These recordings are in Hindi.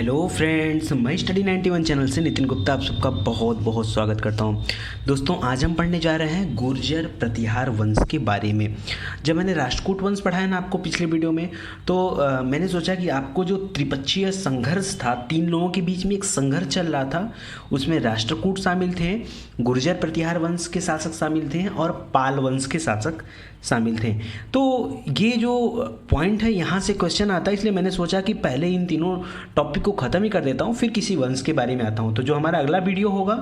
हेलो फ्रेंड्स, मैं स्टडी 91 चैनल से नितिन गुप्ता आप सबका बहुत बहुत स्वागत करता हूं। दोस्तों, आज हम पढ़ने जा रहे हैं गुर्जर प्रतिहार वंश के बारे में। जब मैंने राष्ट्रकूट वंश पढ़ाया ना आपको पिछले वीडियो में, तो मैंने सोचा कि आपको जो त्रिपक्षीय संघर्ष था, तीन लोगों के बीच में एक संघर्ष चल रहा था, उसमें राष्ट्रकूट शामिल थे, गुर्जर प्रतिहार वंश के शासक शामिल थे और पाल वंश के शासक शामिल थे। तो ये जो पॉइंट है यहाँ से क्वेश्चन आता है, इसलिए मैंने सोचा कि पहले इन तीनों टॉपिक को ख़त्म ही कर देता हूँ, फिर किसी वंश के बारे में आता हूँ। तो जो हमारा अगला वीडियो होगा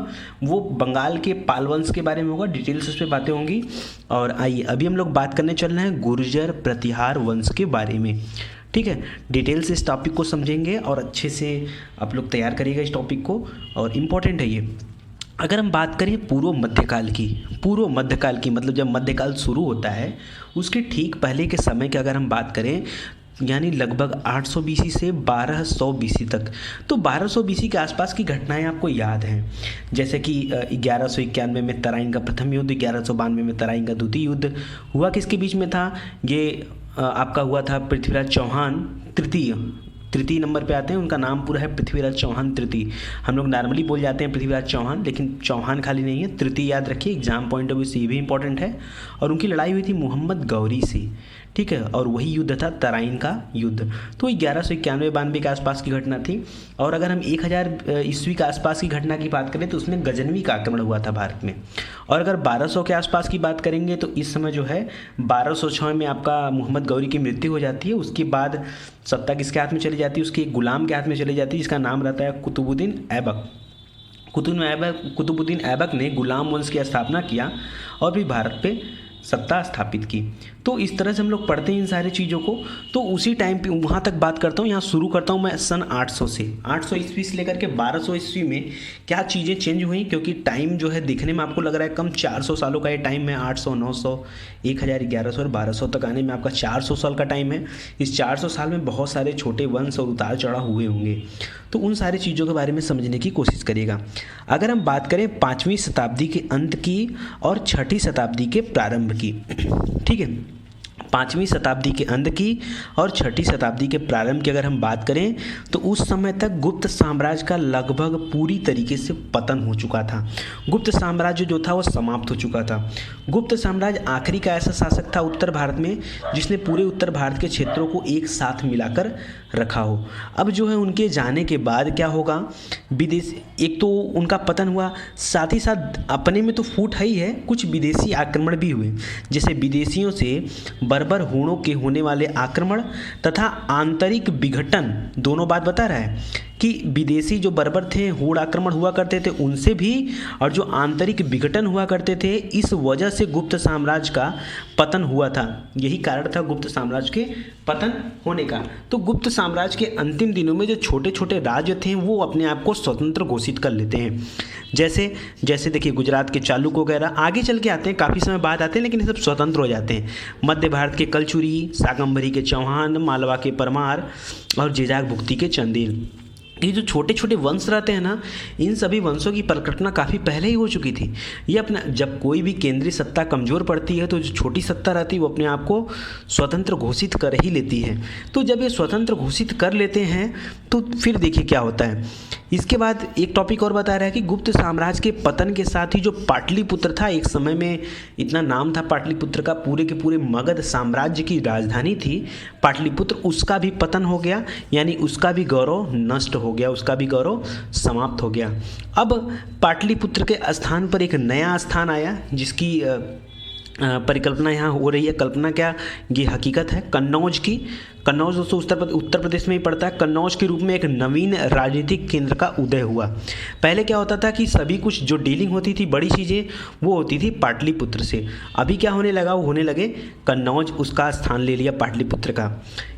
वो बंगाल के पाल वंश के बारे में होगा, डिटेल्स उस पर बातें होंगी। और आइए अभी हम लोग बात करने चल रहे हैं गुर्जर प्रतिहार वंश के बारे में। ठीक है, डिटेल से इस टॉपिक को समझेंगे और अच्छे से आप लोग तैयार करिएगा इस टॉपिक को, और इम्पॉर्टेंट है ये। अगर हम बात करें पूर्व मध्यकाल की मतलब जब मध्यकाल शुरू होता है उसके ठीक पहले के समय की अगर हम बात करें, यानी लगभग 800 बीसी से 1200 बीसी तक, तो 1200 बीसी के आसपास की घटनाएं आपको याद हैं। जैसे कि 1191 में तराइन का प्रथम युद्ध, 1192 में तराइन का द्वितीय युद्ध हुआ। किसके बीच में था ये? आपका हुआ था पृथ्वीराज चौहान तृतीय नंबर पे आते हैं। उनका नाम पूरा है पृथ्वीराज चौहान तृतीय। हम लोग नॉर्मली बोल जाते हैं पृथ्वीराज चौहान, लेकिन चौहान खाली नहीं है, तृतीय याद रखिए, एग्जाम पॉइंट ऑफ व्यू से ये भी इंपॉर्टेंट है। और उनकी लड़ाई हुई थी मोहम्मद गौरी से, ठीक है, और वही युद्ध था तराइन का युद्ध। तो 1191-92 के आसपास की घटना थी। और अगर हम 1000 ईस्वी के आसपास की घटना की बात करें तो उसमें गजनवी का आक्रमण हुआ था भारत में। और अगर 1200 के आसपास की बात करेंगे तो इस समय जो है 1206 में आपका मोहम्मद गौरी की मृत्यु हो जाती है। उसके बाद सत्ता किसके हाथ में चली जाती है? उसके एक गुलाम के हाथ में चली जाती है जिसका नाम रहता है कुतुबुद्दीन ऐबक। कुतुबुद्दीन ऐबक ने गुलाम वंश की स्थापना किया और भी भारत पे सत्ता स्थापित की। तो इस तरह से हम लोग पढ़ते हैं इन सारी चीज़ों को। तो उसी टाइम पे वहाँ तक बात करता हूँ। यहाँ शुरू करता हूँ मैं सन 800 से। 800 ईस्वी से लेकर के 1200 ईस्वी में क्या चीज़ें चेंज हुई, क्योंकि टाइम जो है दिखने में आपको लग रहा है कम, 400 सालों का ये टाइम है। 800, 900, 1000, 1100 और 1200 तक आने में आपका 400 साल का टाइम है। इस 400 साल में बहुत सारे छोटे वंश और उतार चढ़ाव हुए होंगे, तो उन सारी चीज़ों के बारे में समझने की कोशिश करिएगा। अगर हम बात करें 5वीं शताब्दी के अंत की और 6ठी शताब्दी के प्रारंभ की, ठीक है, 5वीं शताब्दी के अंत की और 6ठी शताब्दी के प्रारंभ की अगर हम बात करें तो उस समय तक गुप्त साम्राज्य का लगभग पूरी तरीके से पतन हो चुका था। गुप्त साम्राज्य जो था वो समाप्त हो चुका था। गुप्त साम्राज्य आखिरी का ऐसा शासक था उत्तर भारत में जिसने पूरे उत्तर भारत के क्षेत्रों को एक साथ मिलाकर रखा हो। अब जो है उनके जाने के बाद क्या होगा, विदेश, एक तो उनका पतन हुआ, साथ ही साथ अपने में तो फूट है ही है, कुछ विदेशी आक्रमण भी हुए। जैसे विदेशियों से बर्बर हूणों के होने वाले आक्रमण तथा आंतरिक विघटन, दोनों बात बता रहा है कि विदेशी जो बर्बर थे, हूण आक्रमण हुआ करते थे उनसे भी, और जो आंतरिक विघटन हुआ करते थे, इस वजह से गुप्त साम्राज्य का पतन हुआ था। यही कारण था गुप्त साम्राज्य के पतन होने का। तो गुप्त साम्राज्य के अंतिम दिनों में जो छोटे छोटे राज्य थे वो अपने आप को स्वतंत्र घोषित कर लेते हैं। जैसे देखिए गुजरात के चालुक्य वगैरह आगे चल के आते हैं, काफ़ी समय बाद आते हैं, लेकिन ये सब स्वतंत्र हो जाते हैं। मध्य भारत के कलचुरी, शाकंभरी के चौहान, मालवा के परमार और जेजाक भुक्ती के चंदेल, ये जो छोटे छोटे वंश रहते हैं ना, इन सभी वंशों की परिकल्पना काफ़ी पहले ही हो चुकी थी। ये अपना, जब कोई भी केंद्रीय सत्ता कमज़ोर पड़ती है तो जो छोटी सत्ता रहती है वो अपने आप को स्वतंत्र घोषित कर ही लेती है। तो जब ये स्वतंत्र घोषित कर लेते हैं तो फिर देखिए क्या होता है। इसके बाद एक टॉपिक और बता रहा है कि गुप्त साम्राज्य के पतन के साथ ही जो पाटलिपुत्र था, एक समय में इतना नाम था पाटलिपुत्र का, पूरे के पूरे मगध साम्राज्य की राजधानी थी पाटलिपुत्र, उसका भी पतन हो गया, यानी उसका भी गौरव नष्ट हो गया, उसका भी गौरव समाप्त हो गया। अब पाटलिपुत्र के स्थान पर एक नया स्थान आया जिसकी परिकल्पना यहाँ हो रही है। कल्पना क्या, ये हकीकत है कन्नौज की। कन्नौज दोस्तों उत्तर प्रदेश में ही पड़ता है। कन्नौज के रूप में एक नवीन राजनीतिक केंद्र का उदय हुआ। पहले क्या होता था कि सभी कुछ जो डीलिंग होती थी, बड़ी चीज़ें, वो होती थी पाटलिपुत्र से। अभी क्या होने लगा, वो होने लगे कन्नौज, उसका स्थान ले लिया पाटलिपुत्र का।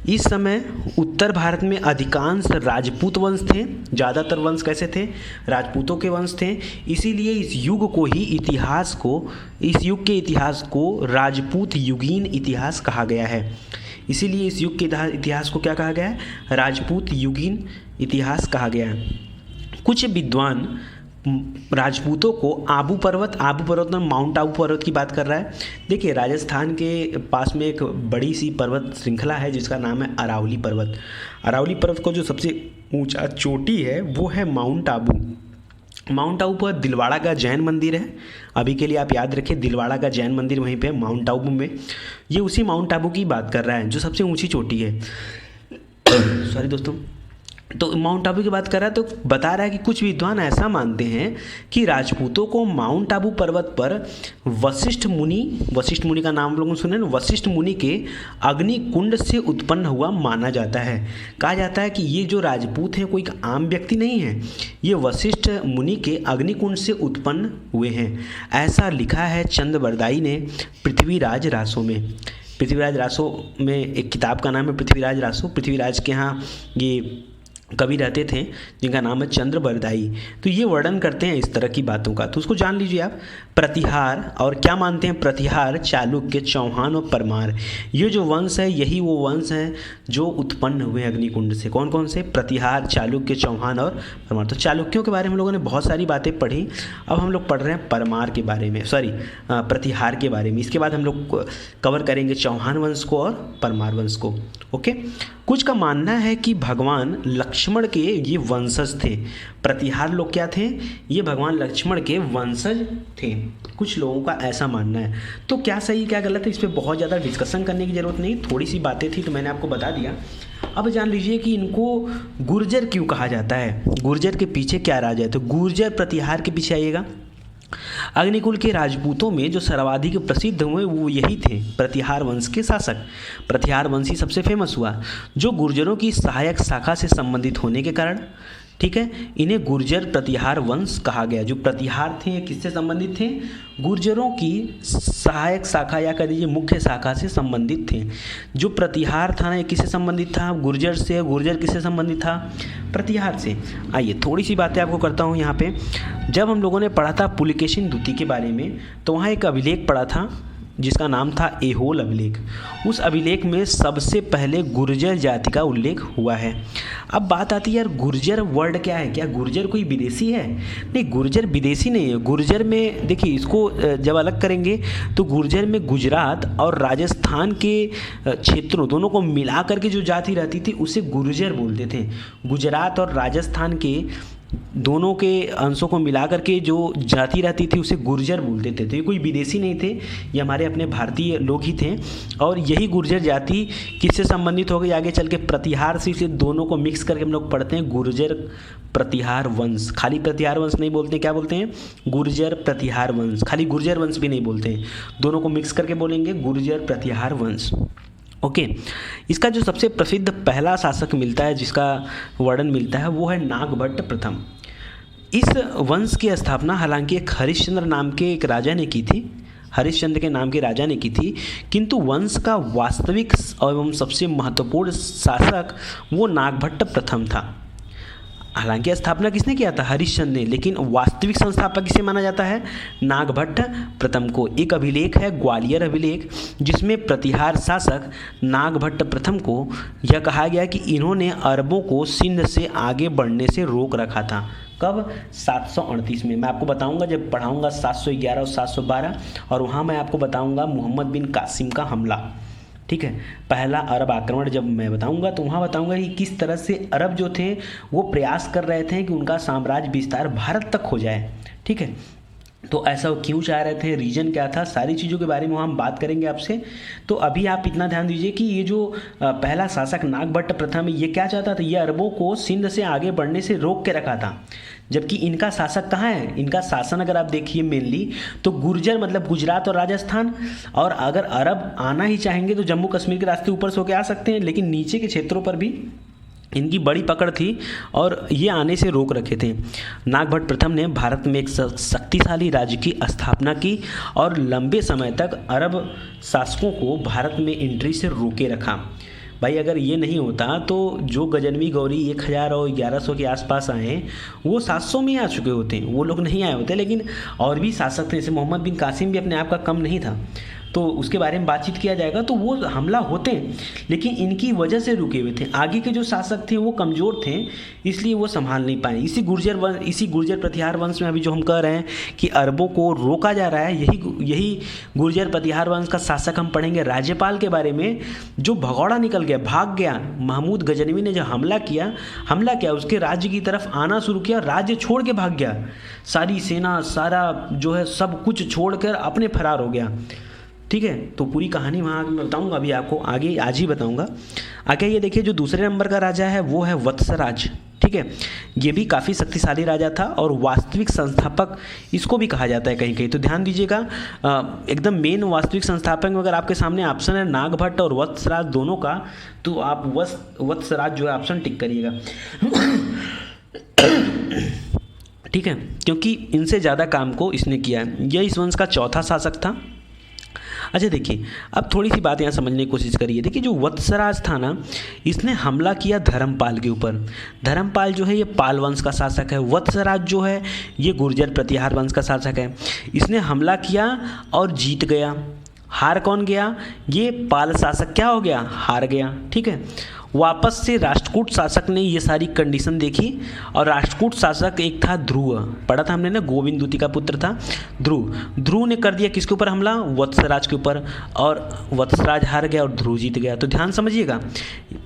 इस समय उत्तर भारत में अधिकांश राजपूत वंश थे। ज़्यादातर वंश कैसे थे? राजपूतों के वंश थे। इसीलिए इस युग के इतिहास को राजपूत युगीन इतिहास कहा गया है। इसीलिए इस युग के इतिहास को क्या कहा गया है? राजपूत युगीन इतिहास कहा गया है। कुछ विद्वान राजपूतों को आबू पर्वत में माउंट आबू पर्वत की बात कर रहा है। देखिए राजस्थान के पास में एक बड़ी सी पर्वत श्रृंखला है जिसका नाम है अरावली पर्वत। अरावली पर्वत को जो सबसे ऊंचा चोटी है वो है माउंट आबू। माउंट आबू पर दिलवाड़ा का जैन मंदिर है। अभी के लिए आप याद रखें, दिलवाड़ा का जैन मंदिर वहीं पे है माउंट आबू में। ये उसी माउंट आबू की बात कर रहा है जो सबसे ऊंची चोटी है। सॉरी दोस्तों, तो माउंट आबू की बात कर रहा है तो बता रहा है कि कुछ विद्वान ऐसा मानते हैं कि राजपूतों को माउंट आबू पर्वत पर वशिष्ठ मुनि का नाम लोगों ने सुने ना, वशिष्ठ मुनि के अग्निकुंड से उत्पन्न हुआ माना जाता है। कहा जाता है कि ये जो राजपूत हैं कोई आम व्यक्ति नहीं है, ये वशिष्ठ मुनि के अग्निकुंड से उत्पन्न हुए हैं। ऐसा लिखा है चंद्रबरदाई ने पृथ्वीराज रासो में। पृथ्वीराज रासो में एक किताब का नाम है पृथ्वीराज रासो। पृथ्वीराज के यहाँ ये कवि रहते थे जिनका नाम है चंद्रबरदाई। तो ये वर्णन करते हैं इस तरह की बातों का, तो उसको जान लीजिए आप। प्रतिहार और क्या मानते हैं, प्रतिहार, चालुक्य, चौहान और परमार, ये जो वंश है यही वो वंश हैं जो उत्पन्न हुए अग्निकुंड से। कौन कौन से, प्रतिहार, चालुक्य, चौहान और परमार। तो चालुक्यों के बारे में हम लोगों ने बहुत सारी बातें पढ़ी। अब हम लोग पढ़ रहे हैं परमार के बारे में, प्रतिहार के बारे में। इसके बाद हम लोग कवर करेंगे चौहान वंश को और परमार वंश को। ओके, कुछ का मानना है कि भगवान लक्ष्मण के ये वंशज थे। प्रतिहार लोग क्या थे, ये भगवान लक्ष्मण के वंशज थे। कुछ लोगों का ऐसा मानना है। तो क्या सही क्या गलत है इस पर बहुत ज़्यादा डिस्कशन करने की ज़रूरत नहीं, थोड़ी सी बातें थी तो मैंने आपको बता दिया। अब जान लीजिए कि इनको गुर्जर क्यों कहा जाता है, गुर्जर के पीछे क्या राज है। तो गुर्जर प्रतिहार के पीछे आइएगा। अग्निकुल के राजपूतों में जो सर्वाधिक प्रसिद्ध हुए वो यही थे, प्रतिहार वंश के शासक। प्रतिहार वंश ही सबसे फेमस हुआ, जो गुर्जरों की सहायक शाखा से संबंधित होने के कारण, ठीक है, इन्हें गुर्जर प्रतिहार वंश कहा गया। जो प्रतिहार थे ये किससे संबंधित थे, गुर्जरों की सहायक शाखा या कह दीजिए मुख्य शाखा से संबंधित थे। जो प्रतिहार था ना ये किससे संबंधित था, गुर्जर से। गुर्जर किससे संबंधित था, प्रतिहार से। आइए थोड़ी सी बातें आपको करता हूँ यहाँ पे। जब हम लोगों ने पढ़ा था पुलिकेशिन द्वितीय के बारे में तो वहाँ एक अभिलेख पढ़ा था जिसका नाम था एहोल अभिलेख। उस अभिलेख में सबसे पहले गुर्जर जाति का उल्लेख हुआ है। अब बात आती है यार गुर्जर वर्ड क्या है, क्या गुर्जर कोई विदेशी है? नहीं, गुर्जर विदेशी नहीं है। गुर्जर में देखिए इसको जब अलग करेंगे तो गुर्जर में गुजरात और राजस्थान के क्षेत्रों दोनों को मिला करके जो जाति रहती थी उसे गुर्जर बोलते थे। गुजरात और राजस्थान के दोनों के अंशों को मिलाकर के जो जाति रहती थी उसे गुर्जर बोलते थे। तो ये कोई विदेशी नहीं थे, ये हमारे अपने भारतीय लोग ही थे। और यही गुर्जर जाति किससे संबंधित हो गई आगे चल के, प्रतिहार से। इसे दोनों को मिक्स करके हम लोग पढ़ते हैं गुर्जर प्रतिहार वंश। खाली प्रतिहार वंश नहीं बोलते, क्या बोलते हैं, गुर्जर प्रतिहार वंश। खाली गुर्जर वंश भी नहीं बोलते, दोनों को मिक्स करके बोलेंगे गुर्जर प्रतिहार वंश। ओके, इसका जो सबसे प्रसिद्ध पहला शासक मिलता है जिसका वर्णन मिलता है वो है नागभट्ट प्रथम। इस वंश की स्थापना हालांकि एक हरिश्चंद्र नाम के एक राजा ने की थी, हरिश्चंद्र के नाम के राजा ने की थी, किंतु वंश का वास्तविक एवं सबसे महत्वपूर्ण शासक वो नागभट्ट प्रथम था। हालांकि स्थापना किसने किया था, हरिश्चंद्र ने, लेकिन वास्तविक संस्थापक किसे माना जाता है, नागभट्ट प्रथम को। एक अभिलेख है ग्वालियर अभिलेख जिसमेम प्रतिहार शासक नागभट्ट प्रथम को यह कहा गया कि इन्होंने अरबों को सिंध से आगे बढ़ने से रोक रखा था। कब, 738 में। मैं आपको बताऊंगा जब पढ़ाऊंगा 711 और 712, और वहाँ मैं आपको बताऊंगा मोहम्मद बिन कासिम का हमला। ठीक है, पहला अरब आक्रमण जब मैं बताऊंगा तो वहाँ बताऊंगा कि किस तरह से अरब जो थे वो प्रयास कर रहे थे कि उनका साम्राज्य विस्तार भारत तक हो जाए। ठीक है, तो ऐसा क्यों चाह रहे थे, रीजन क्या था, सारी चीज़ों के बारे में हम बात करेंगे आपसे। तो अभी आप इतना ध्यान दीजिए कि ये जो पहला शासक नागभट्ट प्रथम ये क्या चाहता था, ये अरबों को सिंध से आगे बढ़ने से रोक के रखा था। जबकि इनका शासक कहाँ है, इनका शासन अगर आप देखिए मेनली तो गुर्जर मतलब गुजरात और राजस्थान, और अगर अरब आना ही चाहेंगे तो जम्मू कश्मीर के रास्ते ऊपर से होकर आ सकते हैं, लेकिन नीचे के क्षेत्रों पर भी इनकी बड़ी पकड़ थी और ये आने से रोक रखे थे। नागभट्ट प्रथम ने भारत में एक शक्तिशाली राज्य की स्थापना की और लंबे समय तक अरब शासकों को भारत में एंट्री से रोके रखा। भाई अगर ये नहीं होता तो जो गजनवी गौरी 1000 और 1100 के आसपास आए वो 700 में आ चुके होते, वो लोग नहीं आए होते। लेकिन और भी शासक थे, जैसे मोहम्मद बिन कासिम भी अपने आप का कम नहीं था। तो उसके बारे में बातचीत किया जाएगा। तो वो हमला होते हैं लेकिन इनकी वजह से रुके हुए थे। आगे के जो शासक थे वो कमज़ोर थे, इसलिए वो संभाल नहीं पाए। इसी गुर्जर प्रतिहार वंश में अभी जो हम कह रहे हैं कि अरबों को रोका जा रहा है, यही गुर्जर प्रतिहार वंश का शासक हम पढ़ेंगे राज्यपाल के बारे में, जो भगौड़ा निकल गया, भाग गया। महमूद गजनवी ने जो हमला किया उसके राज्य की तरफ आना शुरू किया, राज्य छोड़ के भाग गया, सारी सेना सारा जो है सब कुछ छोड़कर अपने फरार हो गया। ठीक है, तो पूरी कहानी वहाँ मैं बताऊँगा अभी आपको, आगे आज ही बताऊँगा। आगे ये देखिए, जो दूसरे नंबर का राजा है वो है वत्सराज। ठीक है, ये भी काफ़ी शक्तिशाली राजा था और वास्तविक संस्थापक इसको भी कहा जाता है कहीं कहीं। तो ध्यान दीजिएगा, एकदम मेन वास्तविक संस्थापक में अगर आपके सामने ऑप्शन है नागभट्ट और वत्सराज दोनों का, तो आप वत्सराज जो है ऑप्शन टिक करिएगा। ठीक है, क्योंकि इनसे ज़्यादा काम को इसने किया है। यह इस वंश का चौथा शासक था। अच्छा देखिए, अब थोड़ी सी बात यहाँ समझने की कोशिश करिए। देखिए, जो वत्सराज था ना, इसने हमला किया धर्मपाल के ऊपर। धर्मपाल जो है ये पाल वंश का शासक है, वत्सराज जो है ये गुर्जर प्रतिहार वंश का शासक है। इसने हमला किया और जीत गया। हार कौन गया? ये पाल शासक क्या हो गया? हार गया। ठीक है, वापस से राष्ट्रकूट शासक ने ये सारी कंडीशन देखी और राष्ट्रकूट शासक एक था ध्रुव, पढ़ा था हमने ना, गोविंद दूती का पुत्र था ध्रुव ने कर दिया किसके ऊपर हमला? वत्सराज के ऊपर, और वत्सराज हार गया और ध्रुव जीत गया। तो ध्यान समझिएगा,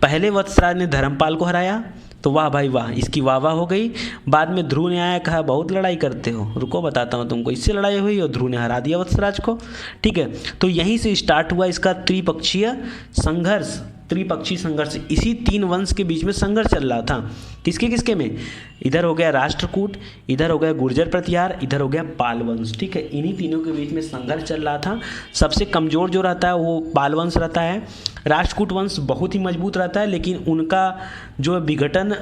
पहले वत्सराज ने धर्मपाल को हराया तो वाह भाई वाह, इसकी वाह वाह हो गई। बाद में ध्रुव ने आया, कहा बहुत लड़ाई करते हो, रुको बताता हूँ तुमको। इससे लड़ाई हुई और ध्रुव ने हरा दिया वत्सराज को। ठीक है, तो यहीं से स्टार्ट हुआ इसका त्रिपक्षीय संघर्ष। इसी 3 वंश के बीच में संघर्ष चल रहा था। किसके किसके में? इधर हो गया राष्ट्रकूट, इधर हो गया गुर्जर प्रतिहार, इधर हो गया पाल वंश। ठीक है, इन्हीं तीनों के बीच में संघर्ष चल रहा था। सबसे कमज़ोर जो रहता है वो पाल वंश रहता है। राष्ट्रकूट वंश बहुत ही मजबूत रहता है, लेकिन उनका जो विघटन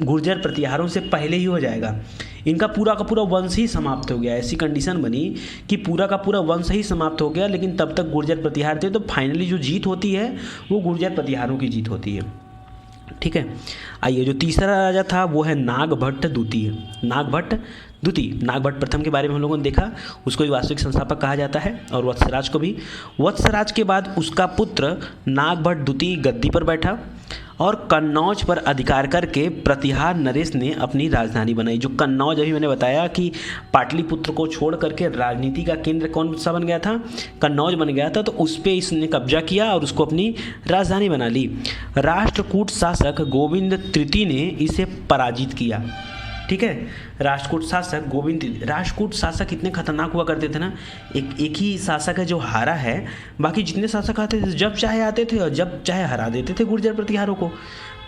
गुर्जर प्रतिहारों से पहले ही हो जाएगा। इनका पूरा का पूरा वंश ही समाप्त हो गया। ऐसी कंडीशन बनी कि पूरा का पूरा वंश ही समाप्त हो गया, लेकिन तब तक गुर्जर प्रतिहार थे। तो फाइनली जो जीत होती है वो गुर्जर प्रतिहारों की जीत होती है। ठीक है, आइए, जो तीसरा राजा था वो है नागभट्ट द्वितीय। नागभट्ट प्रथम के बारे में हम लोगों ने देखा, उसको भी वास्तविक संस्थापक कहा जाता है, और वत्सराज को भी। वत्सराज के बाद उसका पुत्र नागभट्ट द्वितीय गद्दी पर बैठा और कन्नौज पर अधिकार करके प्रतिहार नरेश ने अपनी राजधानी बनाई। जो कन्नौज अभी मैंने बताया कि पाटलिपुत्र को छोड़ करके राजनीति का केंद्र कौन सा बन गया था? कन्नौज बन गया था। तो उस पर इसने कब्जा किया और उसको अपनी राजधानी बना ली। राष्ट्रकूट शासक गोविंद तृतीय ने इसे पराजित किया। ठीक है, राष्ट्रकूट शासक इतने खतरनाक हुआ करते थे ना, एक ही शासक है जो हारा है, बाकी जितने शासक आते थे जब चाहे आते थे और जब चाहे हरा देते थे गुर्जर प्रतिहारों को।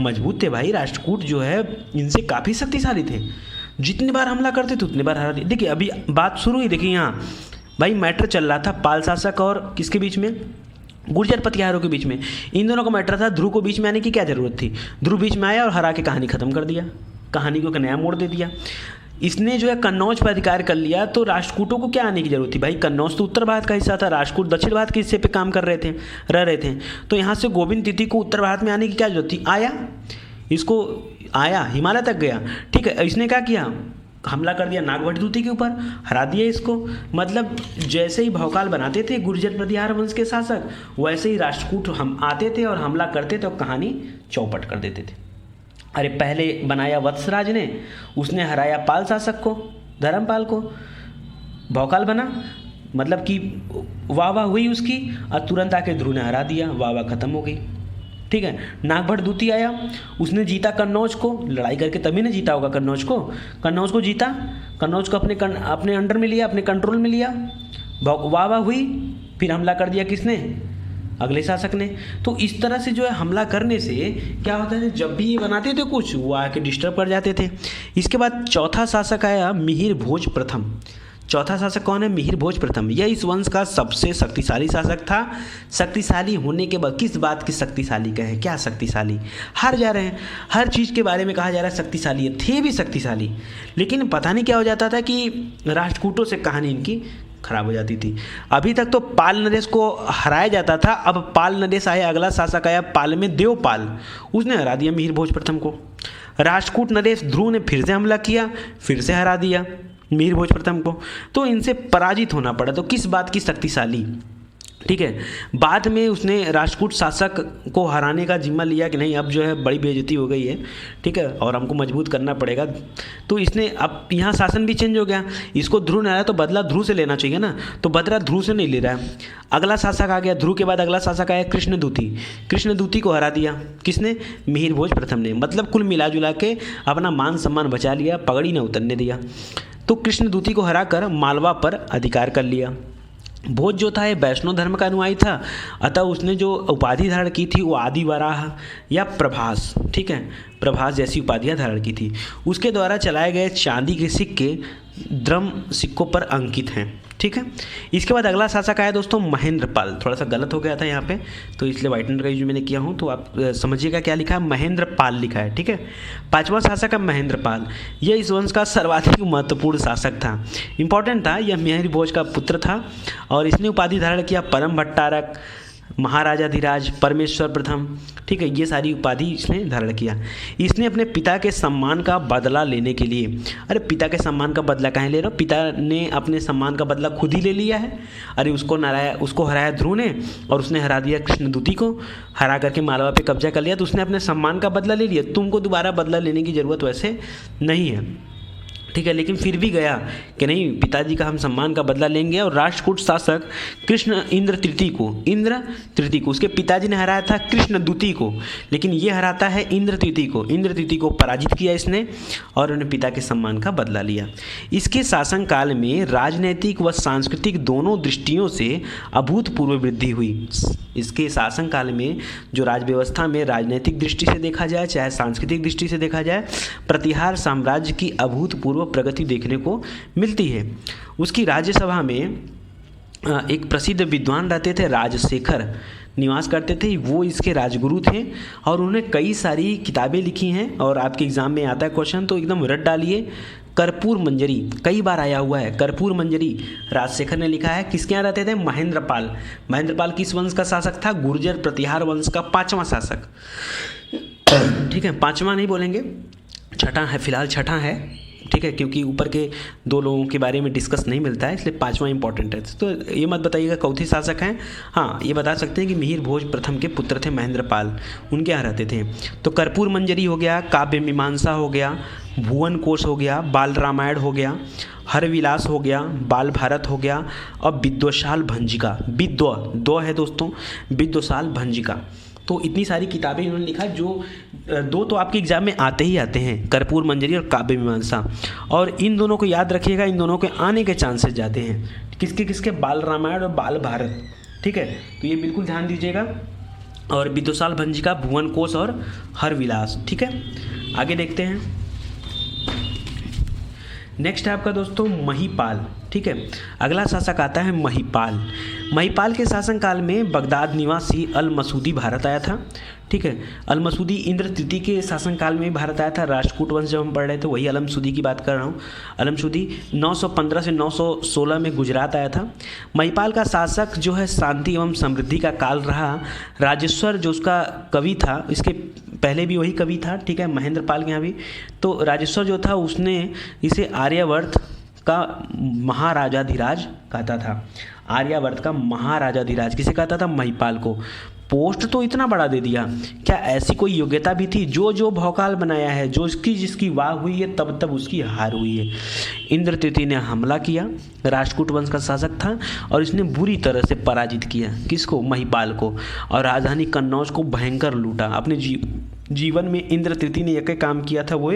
मजबूत थे भाई, राष्ट्रकूट जो है इनसे काफ़ी शक्तिशाली थे। जितनी बार हमला करते थे उतनी बार हरा दिए। देखिए अभी बात शुरू हुई, देखिए यहाँ भाई मैटर चल रहा था पाल शासक और किसके बीच में? गुर्जर प्रतिहारों के बीच में। इन दोनों का मैटर था। ध्रुव को बीच में आने की क्या ज़रूरत थी? ध्रुव बीच में आया और हरा के कहानी ख़त्म कर दिया, कहानी को एक नया मोड़ दे दिया। इसने जो है कन्नौज पर अधिकार कर लिया, तो राष्ट्रकूटों को क्या आने की जरूरत थी? भाई कन्नौज तो उत्तर भारत का हिस्सा था, राष्ट्रकूट दक्षिण भारत के हिस्से पे काम कर रहे थे, रह रहे थे। तो यहाँ से गोविंद तृतीय को उत्तर भारत में आने की क्या जरूरत थी? आया हिमालय तक गया। ठीक है, इसने क्या किया? हमला कर दिया नागभट्ट द्वितीय के ऊपर, हरा दिया इसको। मतलब जैसे ही भौकाल बनाते थे गुर्जर प्रतिहार वंश के शासक, वैसे ही राष्ट्रकूट हम आते थे और हमला करते थे और कहानी चौपट कर देते थे। अरे पहले बनाया वत्सराज ने, उसने हराया पाल शासक को, धर्मपाल को, भौकाल बना, मतलब कि वाह वाह हुई उसकी, और तुरंत आके ध्रुव ने हरा दिया, वाह वाह खत्म हो गई। ठीक है, नागभट्ट द्वितीय आया, उसने जीता कन्नौज को, लड़ाई करके तभी ने जीता होगा कन्नौज को जीता, कन्नौज को अपने अंडर में लिया, अपने कंट्रोल में लिया, वाह वाह हुई, फिर हमला कर दिया किसने? अगले शासक ने। तो इस तरह से जो है हमला करने से क्या होता है, जब भी ये बनाते थे कुछ, वो आके डिस्टर्ब कर जाते थे। इसके बाद चौथा शासक आया मिहिर भोज प्रथम। चौथा शासक कौन है? मिहिर भोज प्रथम। यह इस वंश का सबसे शक्तिशाली शासक था। शक्तिशाली होने के बाद किस बात की शक्तिशाली कहे? क्या शक्तिशाली? हार जा रहे हैं, हर चीज़ के बारे में कहा जा रहा है शक्तिशाली है, थे भी शक्तिशाली, लेकिन पता नहीं क्या हो जाता था कि राष्ट्रकूटों से कहानी इनकी खराब हो जाती थी। अभी तक तो पाल नरेश को हराया जाता था, अब पाल नरेश आया, अगला शासक आया पाल में देवपाल, उसने हरा दिया मिहिर भोज प्रथम को। राष्ट्रकूट नरेश ध्रुव ने फिर से हमला किया, फिर से हरा दिया मिहिर भोज प्रथम को। तो इनसे पराजित होना पड़ा। तो किस बात की शक्तिशाली? ठीक है। बाद में उसने राष्ट्रकूट शासक को हराने का जिम्मा लिया कि नहीं अब जो है बड़ी बेइज्जती हो गई है, ठीक है, और हमको मजबूत करना पड़ेगा। तो इसने अब यहाँ शासन भी चेंज हो गया, इसको ध्रुव ने आया तो बदला ध्रुव से लेना चाहिए ना, तो बदला ध्रुव से नहीं ले रहा है। अगला शासक आ गया, ध्रुव के बाद अगला शासक आया कृष्णद्युति। कृष्णद्युति को हरा दिया किसने? मिहिर भोज प्रथम ने। मतलब कुल मिला जुला के अपना मान सम्मान बचा लिया, पगड़ी न उतरने दिया। तो कृष्णद्युति को हराकर मालवा पर अधिकार कर लिया। भोज जो था ये वैष्णव धर्म का अनुयायी था, अतः उसने जो उपाधि धारण की थी वो आदि वराह या प्रभास, ठीक है, प्रभास जैसी उपाधियाँ धारण की थी। उसके द्वारा चलाए गए चांदी के सिक्के द्रम सिक्कों पर अंकित हैं, ठीक है। इसके बाद अगला शासक आया दोस्तों महेंद्रपाल। थोड़ा सा गलत हो गया था यहाँ पे, तो इसलिए व्हाइटनर का यूज मैंने किया हूँ, तो आप समझिएगा क्या लिखा है, महेंद्रपाल लिखा है, ठीक है। पांचवा शासक है महेंद्रपाल। यह इस वंश का सर्वाधिक महत्वपूर्ण शासक था, इंपॉर्टेंट था। यह मिहिर भोज का पुत्र था और इसने उपाधि धारण किया परम भट्टारक, महाराजाधिराज, परमेश्वर प्रथम, ठीक है, ये सारी उपाधि इसने धारण किया। इसने अपने पिता के सम्मान का बदला लेने के लिए, अरे पिता के सम्मान का बदला कहाँ ले रहे हो, पिता ने अपने सम्मान का बदला खुद ही ले लिया है। अरे उसको हराया ध्रुव ने और उसने हरा दिया कृष्णद्युति को, हरा करके मालवा पे कब्जा कर लिया, तो उसने अपने सम्मान का बदला ले लिया। तुमको दोबारा बदला लेने की ज़रूरत वैसे नहीं है, ठीक है, लेकिन फिर भी गया कि नहीं पिताजी का हम सम्मान का बदला लेंगे। और राष्ट्रकूट शासक इंद्र तृतीय को उसके पिताजी ने हराया था कृष्णद्युति को, लेकिन ये हराता है इंद्र तृतीय को पराजित किया इसने और उन्हें पिता के सम्मान का बदला लिया। इसके शासनकाल में राजनैतिक व सांस्कृतिक दोनों दृष्टियों से अभूतपूर्व वृद्धि हुई। इसके शासनकाल में जो राज व्यवस्था में राजनैतिक दृष्टि से देखा जाए चाहे सांस्कृतिक दृष्टि से देखा जाए, प्रतिहार साम्राज्य की अभूतपूर्व प्रगति देखने को मिलती है। उसकी राज्यसभा में एक प्रसिद्ध विद्वान रहते थे, राजशेखर निवास करते थे, वो इसके राजगुरु थे और उन्होंने कई सारी किताबें लिखी हैं और आपके एग्जाम में आता है क्वेश्चन तो एकदम रट डालिए। कर्पूर मंजरी कई बार आया हुआ है, कर्पूर मंजरी राजशेखर ने लिखा है। किसके यहाँ रहते थे? महेंद्रपाल किस वंश का शासक था? गुर्जर प्रतिहार वंश का 5वां शासक, ठीक है, 5वां नहीं बोलेंगे, छठा है, फिलहाल छठा है, ठीक है, क्योंकि ऊपर के 2 लोगों के बारे में डिस्कस नहीं मिलता है, इसलिए 5वां इंपॉर्टेंट है। तो ये मत बताइएगा कौथी शासक हैं, हाँ ये बता सकते हैं कि मिहिर भोज प्रथम के पुत्र थे महेंद्रपाल, उनके यहाँ रहते थे। तो कर्पूर मंजरी हो गया, काव्य मीमांसा हो गया, भुवन कोश हो गया, बाल रामायण हो गया, हर विलास हो गया, बाल भारत हो गया और विद्वशाल भंजिका, दो है दोस्तों, विद्वशाल भंजिका। तो इतनी सारी किताबें इन्होंने लिखा जो 2 तो आपके एग्जाम में आते ही आते हैं, कर्पूर मंजरी और काव्य मीमांसा, और इन दोनों को याद रखिएगा, इन दोनों के आने के चांसेस ज़्यादा हैं। किसके? बाल रामायण और बाल भारत, ठीक है, तो ये बिल्कुल ध्यान दीजिएगा। और विद्वशाल भंजिका, भुवन कोश और हर विलास, ठीक है। आगे देखते हैं, नेक्स्ट है आपका दोस्तों महिपाल, ठीक है। अगला शासक आता है महिपाल के शासनकाल में बगदाद निवासी अल मसूदी भारत आया था, ठीक है। अल मसूदी इंद्र तृतीय के शासनकाल में भारत आया था। राष्ट्रकूट वंश जब हम पढ़ रहे थे वही अल मसूदी की बात कर रहा हूँ। अल मसूदी 915 से 916 में गुजरात आया था। महिपाल का शासक जो है शांति एवं समृद्धि का काल रहा। राजेश्वर जो उसका कवि था, इसके पहले भी वही कवि था, ठीक है, महेंद्रपाल के यहाँ भी। तो राजेश्वर जो था उसने इसे आर्यावर्त का महाराजाधिराज कहता था। आर्यावर्त का महाराजाधिराज किसे कहता था? महिपाल को। पोस्ट तो इतना बड़ा दे दिया, क्या ऐसी कोई योग्यता भी थी? जो भौकाल बनाया है, जो जिसकी वाह हुई है तब उसकी हार हुई है। इंद्र तृतीय ने हमला किया, राष्ट्रकूट वंश का शासक था और इसने बुरी तरह से पराजित किया। किसको? महिपाल को। और राजधानी कन्नौज को भयंकर लूटा। अपने जीवन में इंद्र तृतीय ने एक काम किया था, वो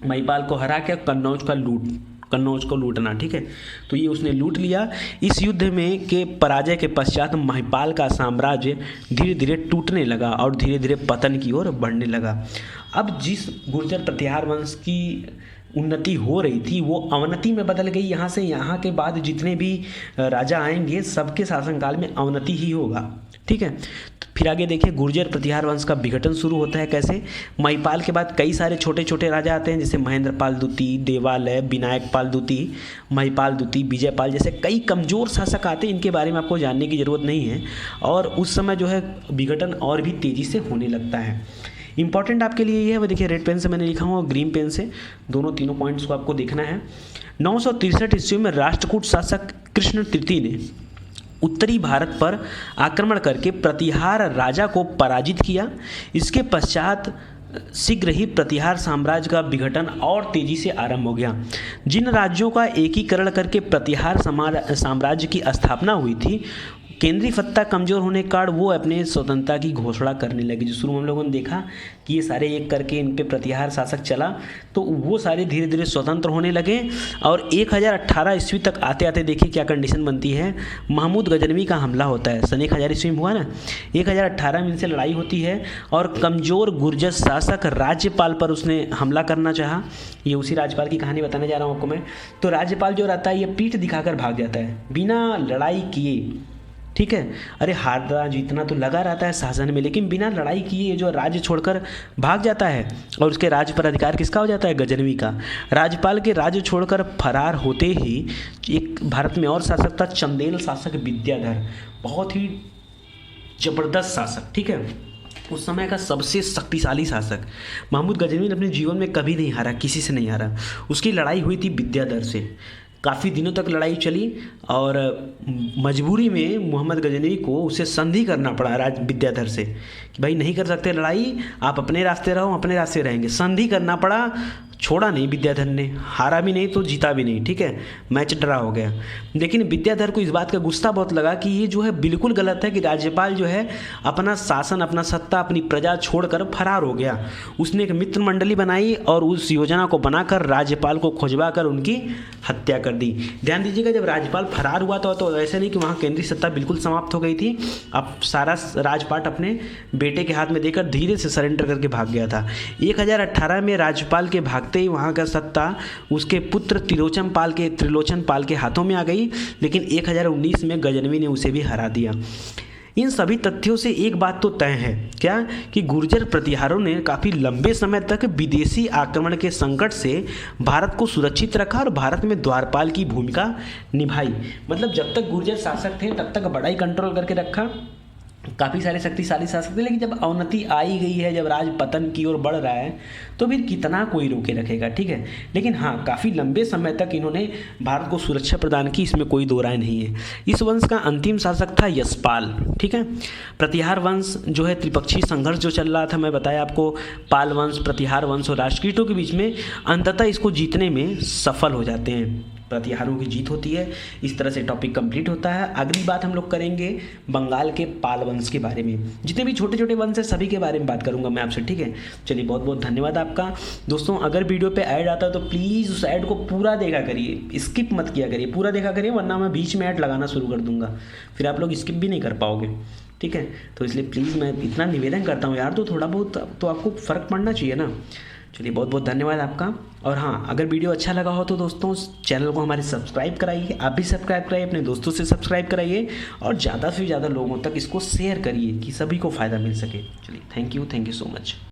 महिपाल को हरा के कन्नौज को लूटना, ठीक है। तो ये उसने लूट लिया। इस युद्ध में के पराजय के पश्चात महिपाल का साम्राज्य धीरे धीरे टूटने लगा और धीरे धीरे पतन की ओर बढ़ने लगा। अब जिस गुर्जर प्रतिहार वंश की उन्नति हो रही थी वो अवनति में बदल गई। यहाँ से यहाँ के बाद जितने भी राजा आएंगे सबके शासनकाल में अवनति ही होगा, ठीक है। फिर आगे देखिए, गुर्जर प्रतिहार वंश का विघटन शुरू होता है। कैसे? महिपाल के बाद कई सारे छोटे छोटे राजा आते हैं, जैसे महेंद्रपाल द्वितीय, देवालय, विनायकपाल द्वितीय, महिपाल द्वितीय, विजयपाल जैसे कई कमज़ोर शासक आते हैं। इनके बारे में आपको जानने की ज़रूरत नहीं है। और उस समय जो है विघटन और भी तेज़ी से होने लगता है। इंपॉर्टेंट आपके लिए ये है, वो देखिए रेड पेन से मैंने लिखा हूँ और ग्रीन पेन से, तीनों पॉइंट्स को आपको देखना है। 963 ईस्वी में राष्ट्रकूट शासक कृष्ण तृतीय ने उत्तरी भारत पर आक्रमण करके प्रतिहार राजा को पराजित किया। इसके पश्चात शीघ्र ही प्रतिहार साम्राज्य का विघटन और तेजी से आरंभ हो गया। जिन राज्यों का एकीकरण करके प्रतिहार साम्राज्य की स्थापना हुई थी, केंद्रीय सत्ता कमजोर होने के कारण वो अपने स्वतंत्रता की घोषणा करने लगे। जो शुरू में हम लोगों ने देखा कि ये सारे एक करके इन पे प्रतिहार शासक चला, तो वो सारे धीरे धीरे स्वतंत्र होने लगे। और 1018 ईस्वी तक आते आते देखिए क्या कंडीशन बनती है। महमूद गजनवी का हमला होता है, सन 1000 ईस्वी में हुआ ना। 1018 में इनसे लड़ाई होती है और कमजोर गुर्जर शासक राज्यपाल पर उसने हमला करना चाहा। ये उसी राज्यपाल की कहानी बताने जा रहा हूँ आपको मैं। तो राज्यपाल जो रहता है ये पीठ दिखाकर भाग जाता है बिना लड़ाई किए, ठीक है। अरे हारना जीतना तो लगा रहता है शासन में, लेकिन बिना लड़ाई किए जो राज्य छोड़कर भाग जाता है और उसके राज्य पर अधिकार किसका हो जाता है? गजनवी का। राज्यपाल के राज्य छोड़कर फरार होते ही एक भारत में और शासक था, चंदेल शासक विद्याधर, बहुत ही जबरदस्त शासक, ठीक है। उस समय का सबसे शक्तिशाली शासक। महमूद गजनवी ने अपने जीवन में कभी नहीं हारा, किसी से नहीं हारा। उसकी लड़ाई हुई थी विद्याधर से, काफ़ी दिनों तक लड़ाई चली और मजबूरी में मोहम्मद गजनवी को उसे संधि करना पड़ा विद्याधर से कि भाई नहीं कर सकते लड़ाई, आप अपने रास्ते रहो, अपने रास्ते रहेंगे। संधि करना पड़ा, छोड़ा नहीं विद्याधर ने, हारा भी नहीं तो जीता भी नहीं, ठीक है। मैच ड्रा हो गया। लेकिन विद्याधर को इस बात का गुस्सा बहुत लगा कि ये जो है बिल्कुल गलत है कि राज्यपाल जो है अपना शासन, अपना सत्ता, अपनी प्रजा छोड़कर फरार हो गया। उसने एक मित्र मंडली बनाई और उस योजना को बनाकर राज्यपाल को खुजवा कर उनकी हत्या कर दी। ध्यान दीजिएगा, जब राज्यपाल फरार हुआ तो ऐसा नहीं कि वहाँ केंद्रीय सत्ता बिल्कुल समाप्त हो गई थी। अब सारा राजपाट अपने बेटे के हाथ में देकर धीरे से सरेंडर करके भाग गया था। 1018 में राज्यपाल के भागते ही वहाँ का सत्ता उसके पुत्र त्रिलोचन पाल के हाथों में आ गई, लेकिन 1019 में गजनवी ने उसे भी हरा दिया। इन सभी तथ्यों से एक बात तो तय है, क्या कि गुर्जर प्रतिहारों ने काफ़ी लंबे समय तक विदेशी आक्रमण के संकट से भारत को सुरक्षित रखा और भारत में द्वारपाल की भूमिका निभाई। मतलब जब तक गुर्जर शासक थे तब तक बड़ा ही कंट्रोल करके रखा, काफ़ी सारे शक्तिशाली शासक थे। लेकिन जब अवनति आई गई है, जब राज पतन की ओर बढ़ रहा है, तो फिर कितना कोई रोके रखेगा, ठीक है। लेकिन हाँ, काफ़ी लंबे समय तक इन्होंने भारत को सुरक्षा प्रदान की, इसमें कोई दो राय नहीं है। इस वंश का अंतिम शासक था यशपाल, ठीक है। प्रतिहार वंश जो है त्रिपक्षीय संघर्ष जो चल रहा था, मैं बताया आपको, पाल वंश, प्रतिहार वंश और राष्ट्रकूटों के बीच में, अंततः इसको जीतने में सफल हो जाते हैं। प्रतिहारों की जीत होती है। इस तरह से टॉपिक कंप्लीट होता है। अगली बात हम लोग करेंगे बंगाल के पाल वंश के बारे में। जितने भी छोटे छोटे वंश हैं सभी के बारे में बात करूंगा मैं आपसे, ठीक है। चलिए, बहुत बहुत धन्यवाद आपका। दोस्तों, अगर वीडियो पे ऐड आता है तो प्लीज़ उस ऐड को पूरा देखा करिए, स्किप मत किया करिए, पूरा देखा करिए, वरना मैं बीच में ऐड लगाना शुरू कर दूंगा, फिर आप लोग स्किप भी नहीं कर पाओगे, ठीक है। तो इसलिए प्लीज़ मैं इतना निवेदन करता हूँ यार, तो थोड़ा बहुत तो आपको फ़र्क पड़ना चाहिए ना। चलिए, बहुत बहुत धन्यवाद आपका। और हाँ, अगर वीडियो अच्छा लगा हो तो दोस्तों चैनल को हमारे सब्सक्राइब कराइए, आप भी सब्सक्राइब कराइए, अपने दोस्तों से सब्सक्राइब कराइए और ज़्यादा से ज़्यादा लोगों तक इसको शेयर करिए कि सभी को फ़ायदा मिल सके। चलिए, थैंक यू सो मच।